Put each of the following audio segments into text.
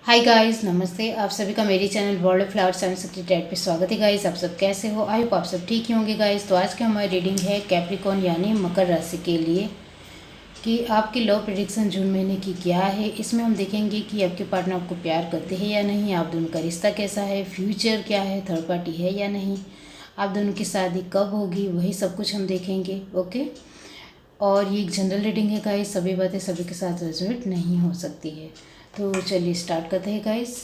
Hi guys, नमस्ते। आप सभी का मेरी channel world of flowers and secret पे स्वागत है। गाइस, आप सब कैसे हो? आई होप आप सब ठीक ही होंगे। गाइस, तो आज की हमारी रीडिंग है कैप्रिकॉर्न यानी मकर राशि के लिए कि आपकी लव प्रेडिक्शन जून महीने की क्या है। इसमें हम देखेंगे कि आपके पार्टनर आपको प्यार करते हैं या नहीं, आप दोनों का रिश्ता कैसा है, फ्यूचर क्या है, थर्ड पार्टी है या नहीं, आप दोनों की शादी कब होगी, वही सब कुछ हम देखेंगे। ओके। और ये एक जनरल रीडिंग है गाइस, सभी बातें सभी के साथ रेजोनेट नहीं हो सकती है। तो चलिए स्टार्ट करते हैं गाइस।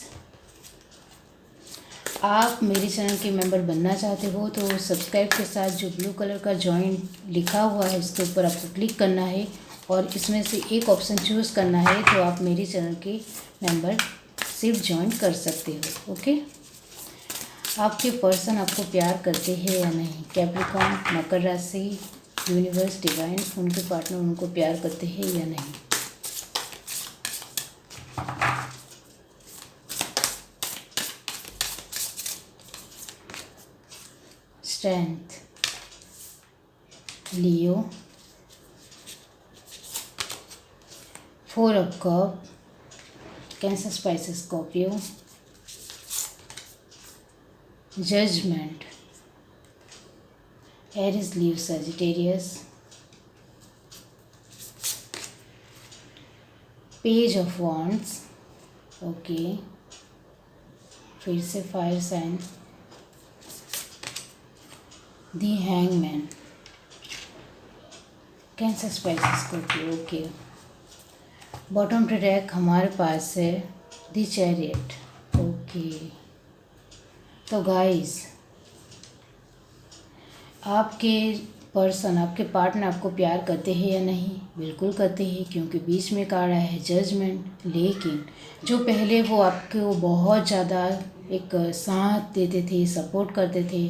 आप मेरे चैनल के मेंबर बनना चाहते हो तो सब्सक्राइब के साथ जो ब्लू कलर का ज्वाइन लिखा हुआ है उसके ऊपर आपको क्लिक करना है और इसमें से एक ऑप्शन चूज़ करना है, तो आप मेरे चैनल के मेंबर सिर्फ ज्वाइन कर सकते हो। ओके। आपके पर्सन आपको प्यार करते हैं या नहीं, कैप्रिकॉर्न, मकर राशि, यूनिवर्स, डिवाइन, उनके पार्टनर उनको प्यार करते हैं या नहीं। Strength, Leo, 4 of cup, Cancer, Pisces, Scorpio, judgement, Aries, leave, Sagittarius, page of wands. Okay, फिर से fire sign, the hangman, Cancer, Pisces, Scorpio. Okay, bottom track हमारे पास है दी चैरियट। ओके, तो गाइस आपके पर्सन, आपके पार्टनर आपको प्यार करते हैं या नहीं? बिल्कुल करते हैं, क्योंकि बीच में कार्ड आया है जजमेंट। लेकिन जो पहले वो आपको बहुत ज़्यादा एक साथ देते थे, सपोर्ट करते थे,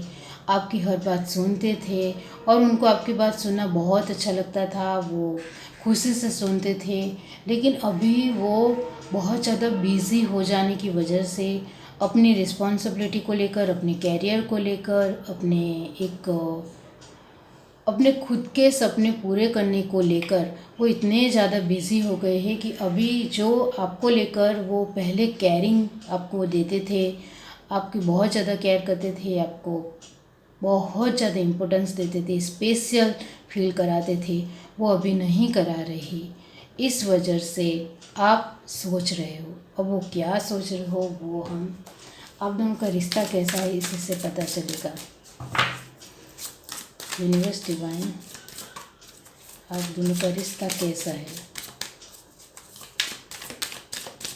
आपकी हर बात सुनते थे और उनको आपकी बात सुनना बहुत अच्छा लगता था, वो खुशी से सुनते थे। लेकिन अभी वो बहुत ज़्यादा बिज़ी हो जाने की वजह से अपनी रिस्पॉन्सिबिलिटी को लेकर, अपने कैरियर को लेकर, अपने खुद के सपने पूरे करने को लेकर वो इतने ज़्यादा बिज़ी हो गए हैं कि अभी जो आपको लेकर वो पहले केयरिंग आपको देते थे, आपकी बहुत ज़्यादा केयर करते थे, आपको बहुत ज़्यादा इम्पोर्टेंस देते थे, स्पेशल फील कराते थे, वो अभी नहीं करा रही। इस वजह से आप सोच रहे हो, अब वो क्या सोच रहे हो वो हम आप दोनों का रिश्ता कैसा है इसी से पता चलेगा। यूनिवर्स, डिवाइन, आप दोनों का रिश्ता कैसा है।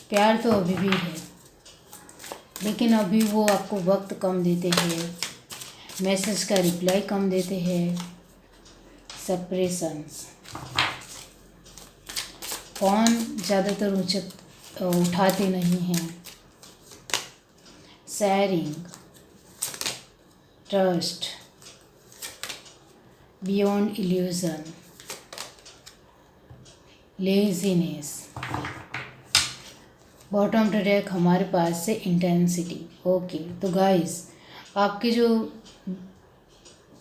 प्यार तो अभी भी है, लेकिन अभी वो आपको वक्त कम देते हैं, मैसेज का रिप्लाई कम देते हैं, सेपरेशंस, फ़ोन ज़्यादातर उठाते नहीं हैं, sharing, trust, beyond illusion, laziness, bottom track हमारे पास से इंटेंसिटी। ओके, तो गाइस आपके जो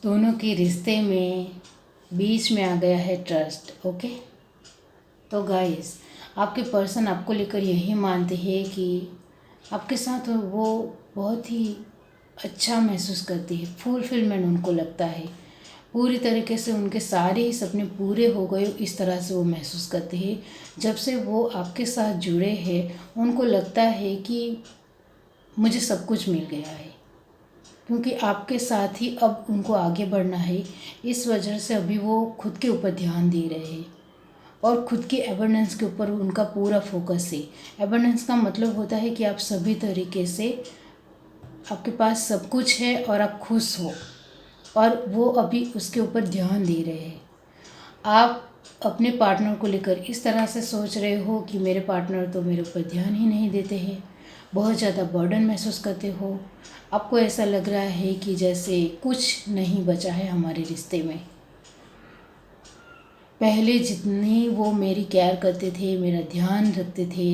दोनों के रिश्ते में बीच में आ गया है ट्रस्ट। ओके, तो गाइस आपके पर्सन आपको लेकर यही मानते हैं कि आपके साथ वो बहुत ही अच्छा महसूस करती है, फुलफिलमेंट उनको लगता है, पूरी तरीके से उनके सारे ही सपने पूरे हो गए, इस तरह से वो महसूस करते हैं। जब से वो आपके साथ जुड़े हैं उनको लगता है कि मुझे सब कुछ मिल गया है, क्योंकि आपके साथ ही अब उनको आगे बढ़ना है। इस वजह से अभी वो खुद के ऊपर ध्यान दे रहे हैं और खुद की एबंडेंस के ऊपर उनका पूरा फोकस है। एबंडेंस का मतलब होता है कि आप सभी तरीके से, आपके पास सब कुछ है और आप खुश हो, और वो अभी उसके ऊपर ध्यान दे रहे हैं। आप अपने पार्टनर को लेकर इस तरह से सोच रहे हो कि मेरे पार्टनर तो मेरे ऊपर ध्यान ही नहीं देते हैं, बहुत ज़्यादा बर्डन महसूस करते हो, आपको ऐसा लग रहा है कि जैसे कुछ नहीं बचा है हमारे रिश्ते में। पहले जितनी वो मेरी केयर करते थे, मेरा ध्यान रखते थे,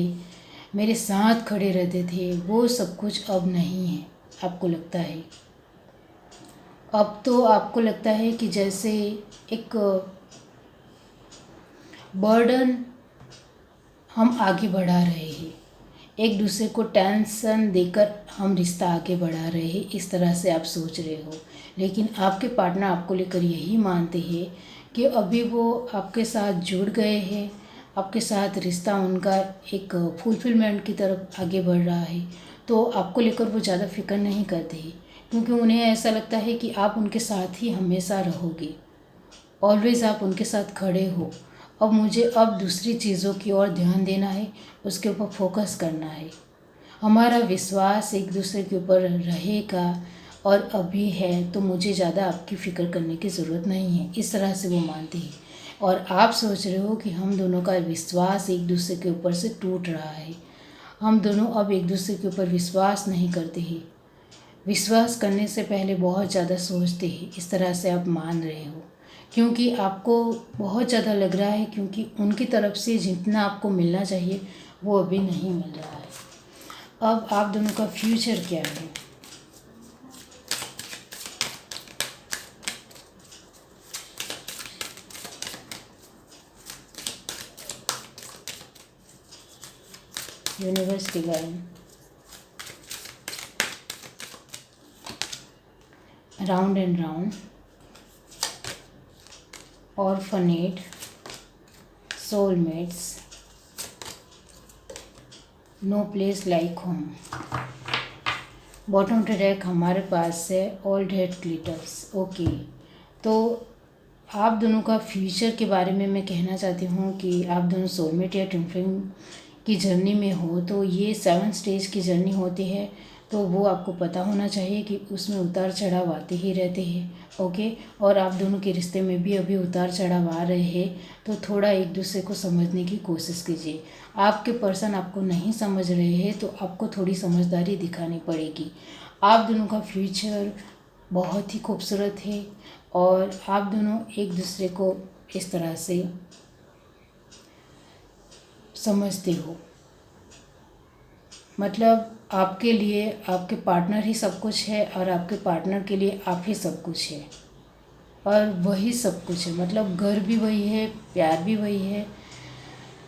मेरे साथ खड़े रहते थे, वो सब कुछ अब नहीं है। आपको लगता है, अब तो आपको लगता है कि जैसे एक बर्डन हम आगे बढ़ा रहे हैं, एक दूसरे को टेंशन देकर हम रिश्ता आगे बढ़ा रहे हैं, इस तरह से आप सोच रहे हो। लेकिन आपके पार्टनर आपको लेकर यही मानते हैं कि अभी वो आपके साथ जुड़ गए हैं, आपके साथ रिश्ता उनका एक फुलफिलमेंट की तरफ आगे बढ़ रहा है। तो आपको लेकर वो ज़्यादा फिक्र नहीं करते हैं, क्योंकि उन्हें ऐसा लगता है कि आप उनके साथ ही हमेशा रहोगे, ऑलवेज़ आप उनके साथ खड़े हो। अब मुझे अब दूसरी चीज़ों की ओर ध्यान देना है, उसके ऊपर फोकस करना है। हमारा विश्वास एक दूसरे के ऊपर रहेगा और अभी है, तो मुझे ज़्यादा आपकी फ़िक्र करने की ज़रूरत नहीं है, इस तरह से वो मानते हैं। और आप सोच रहे हो कि हम दोनों का विश्वास एक दूसरे के ऊपर से टूट रहा है, हम दोनों अब एक दूसरे के ऊपर विश्वास नहीं करते हैं, विश्वास करने से पहले बहुत ज़्यादा सोचते हैं, इस तरह से आप मान रहे हो। क्योंकि आपको बहुत ज़्यादा लग रहा है, क्योंकि उनकी तरफ से जितना आपको मिलना चाहिए वो अभी नहीं मिल रहा है। अब आप दोनों का फ्यूचर क्या है? Universe divine, round and round, orphanage, soulmates, no place like home. Bottom track हमारे पास है ऑल डेड ग्लिटर्स। ओके, तो आप दोनों का फ्यूचर के बारे में मैं कहना चाहती हूँ कि आप दोनों सोलमेट या ट्विन फ्लेम की जर्नी में हो, तो ये 7 स्टेज की जर्नी होती है, तो वो आपको पता होना चाहिए कि उसमें उतार चढ़ाव आते ही रहते हैं। ओके, और आप दोनों के रिश्ते में भी अभी उतार चढ़ाव आ रहे हैं, तो थोड़ा एक दूसरे को समझने की कोशिश कीजिए। आपके पर्सन आपको नहीं समझ रहे हैं, तो आपको थोड़ी समझदारी दिखानी पड़ेगी। आप दोनों का फ्यूचर बहुत ही खूबसूरत है और आप दोनों एक दूसरे को इस तरह से समझते हो, मतलब आपके लिए आपके पार्टनर ही सब कुछ है और आपके पार्टनर के लिए आप ही सब कुछ है, और वही सब कुछ है। मतलब घर भी वही है, प्यार भी वही है,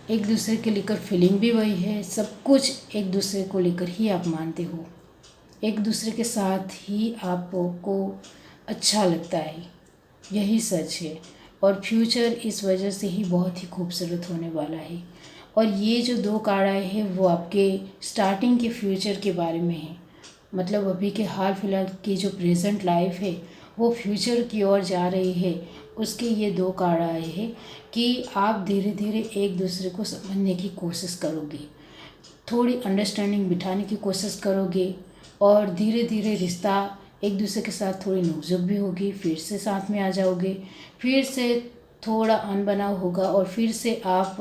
एक दूसरे के लेकर फीलिंग भी वही है, सब कुछ एक दूसरे को लेकर ही आप मानते हो, एक दूसरे के साथ ही आपको अच्छा लगता है, यही सच है। और फ्यूचर इस वजह से ही बहुत ही खूबसूरत होने वाला है। और ये जो 2 कार्ड आए हैं वो आपके स्टार्टिंग के फ्यूचर के बारे में है, मतलब अभी के हाल फिलहाल की जो प्रेजेंट लाइफ है वो फ्यूचर की ओर जा रही है, उसके ये 2 कार्ड आए हैं कि आप धीरे धीरे एक दूसरे को समझने की कोशिश करोगे, थोड़ी अंडरस्टैंडिंग बिठाने की कोशिश करोगे, और धीरे धीरे रिश्ता एक दूसरे के साथ थोड़ी नोकझोंक भी होगी, फिर से साथ में आ जाओगे, फिर से थोड़ा अनबनाव होगा, और फिर से आप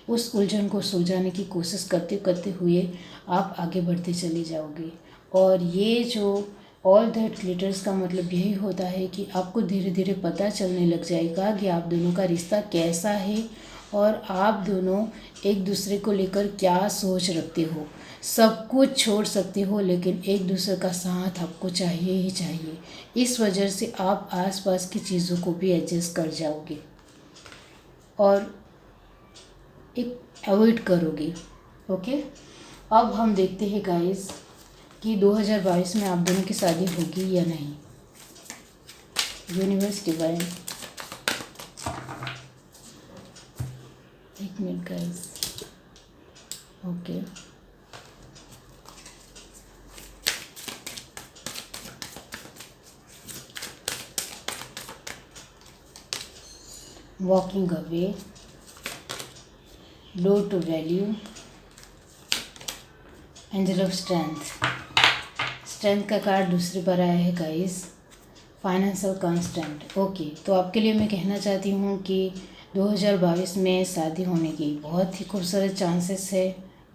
उस उलझन को सुलझाने की कोशिश करते करते हुए आप आगे बढ़ते चले जाओगे। और ये जो ऑल दैट ग्लिटर्स का मतलब यही होता है कि आपको धीरे धीरे पता चलने लग जाएगा कि आप दोनों का रिश्ता कैसा है और आप दोनों एक दूसरे को लेकर क्या सोच रखते हो। सब कुछ छोड़ सकते हो, लेकिन एक दूसरे का साथ आपको चाहिए ही चाहिए। इस वजह से आप आसपास की चीज़ों को भी एडजस्ट कर जाओगे और एक अवॉइड करोगे। ओके, अब हम देखते हैं गाइस कि 2022 में आप दोनों की शादी होगी या नहीं। यूनिवर्स डिवाइन, एक minute guys. Okay, walking away, low to value, angel of strength. Strength का कार्ड दूसरी बार आया है गाइस, फाइनेंशियल कांस्टेंट। ओके, तो आपके लिए मैं कहना चाहती हूँ कि 2022 में शादी होने की बहुत ही खूबसूरत चांसेस है।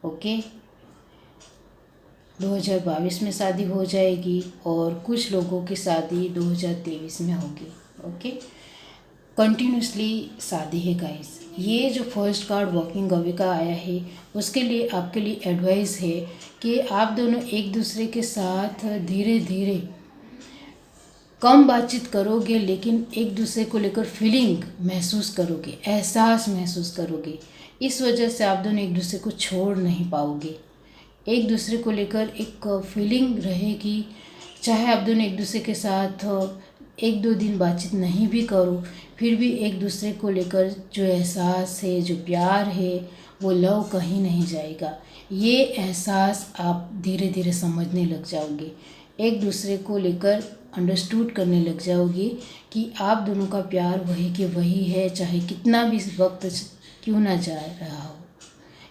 ओके, 2022 में शादी हो जाएगी और कुछ लोगों की शादी 2023 में होगी। ओके, कंटिन्यूसली शादी है गाइस। ये जो फर्स्ट कार्ड वॉकिंग अवे का आया है उसके लिए आपके लिए एडवाइस है कि आप दोनों एक दूसरे के साथ धीरे धीरे कम बातचीत करोगे, लेकिन एक दूसरे को लेकर फीलिंग महसूस करोगे, एहसास महसूस करोगे। इस वजह से आप दोनों एक दूसरे को छोड़ नहीं पाओगे। एक दूसरे को लेकर एक फीलिंग रहेगी। चाहे आप दोनों एक दूसरे के साथ 1-2 दिन बातचीत नहीं भी करो, फिर भी एक दूसरे को लेकर जो एहसास है, जो प्यार है, वो लव कहीं नहीं जाएगा। ये एहसास आप धीरे धीरे समझने लग जाओगे, एक दूसरे को लेकर अंडरस्टूड करने लग जाओगे कि आप दोनों का प्यार वही के वही है, चाहे कितना भी वक्त क्यों ना जा रहा हो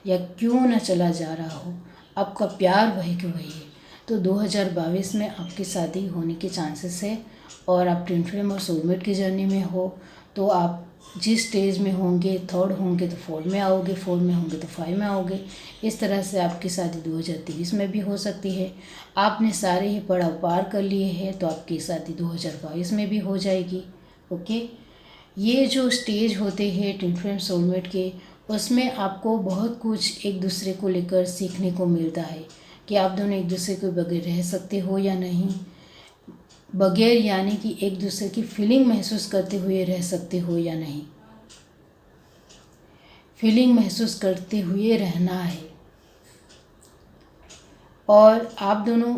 या क्यों ना चला जा रहा हो, आपका प्यार वही के वही है। तो 2022 में आपकी शादी होने के चांसेस है। और आप ट्विन फ्लेम और सोलमेट की जर्नी में हो, तो आप जिस स्टेज में होंगे, 3rd होंगे तो 4 में आओगे, 4 में होंगे तो 5 में आओगे। इस तरह से आपकी शादी 2023 में भी हो सकती है। आपने सारे ही पड़ाव पार कर लिए हैं, तो आपकी शादी 2022 में भी हो जाएगी। ओके, ये जो स्टेज होते हैं ट्विन फ्लेम सोलमेट के, उसमें आपको बहुत कुछ एक दूसरे को लेकर सीखने को मिलता है कि आप दोनों एक दूसरे के बगैर रह सकते हो या नहीं। बगैर यानी कि एक दूसरे की फीलिंग महसूस करते हुए रह सकते हो या नहीं। फीलिंग महसूस करते हुए रहना है। और आप दोनों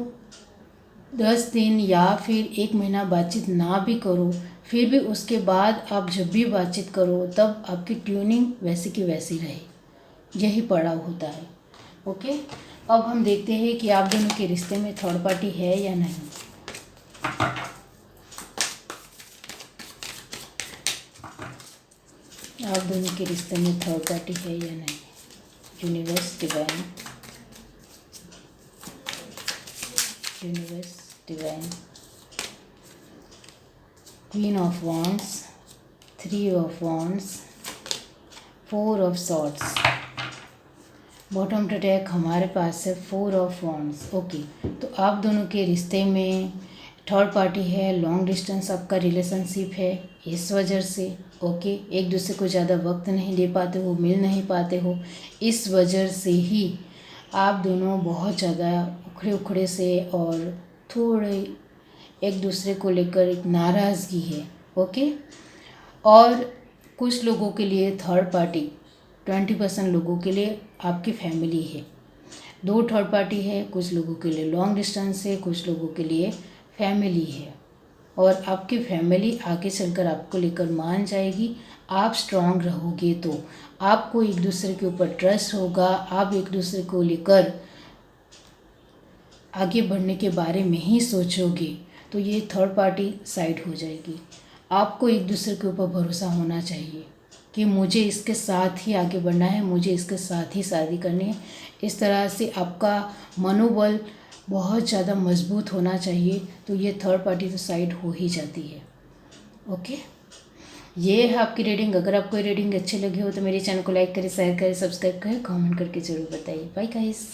10 दिन या फिर 1 महीना बातचीत ना भी करो, फिर भी उसके बाद आप जब भी बातचीत करो तब आपकी ट्यूनिंग वैसी की वैसी रहे। यही पड़ाव होता है। ओके, अब हम देखते हैं कि आप दोनों के रिश्ते में 3rd पार्टी है या नहीं। आप दोनों के रिश्ते में 3rd पार्टी है या नहीं। Universe divine, universe divine, queen of wands, 3 of wands, 4 of swords. Bottom to deck हमारे पास है 4 ऑफ वॉन्ड्स। ओके, तो आप दोनों के रिश्ते में 3rd पार्टी है, लॉन्ग डिस्टेंस आपका रिलेशनशिप है इस वजह से। ओके, एक दूसरे को ज़्यादा वक्त नहीं दे पाते हो, मिल नहीं पाते हो, इस वजह से ही आप दोनों बहुत ज़्यादा उखड़े उखड़े से और थोड़े एक दूसरे को लेकर एक नाराज़गी है। ओके, और कुछ लोगों के लिए 3rd पार्टी 20% लोगों के लिए आपकी फैमिली है। 2 3rd पार्टी है, कुछ लोगों के लिए लॉन्ग डिस्टेंस है, कुछ लोगों के लिए फैमिली है। और आपकी फैमिली आगे चलकर आपको लेकर मान जाएगी। आप स्ट्रांग रहोगे तो आपको एक दूसरे के ऊपर ट्रस्ट होगा, आप एक दूसरे को लेकर आगे बढ़ने के बारे में ही सोचोगे, तो ये 3rd पार्टी साइड हो जाएगी। आपको एक दूसरे के ऊपर भरोसा होना चाहिए कि मुझे इसके साथ ही आगे बढ़ना है, मुझे इसके साथ ही शादी करनी है। इस तरह से आपका मनोबल बहुत ज़्यादा मजबूत होना चाहिए, तो ये 3rd पार्टी तो साइड हो ही जाती है। ओके, ये है आपकी रीडिंग। अगर आपको रीडिंग अच्छी लगी हो तो मेरे चैनल को लाइक करें, शेयर करें, सब्सक्राइब करें, कमेंट करके ज़रूर बताइए। Bye guys.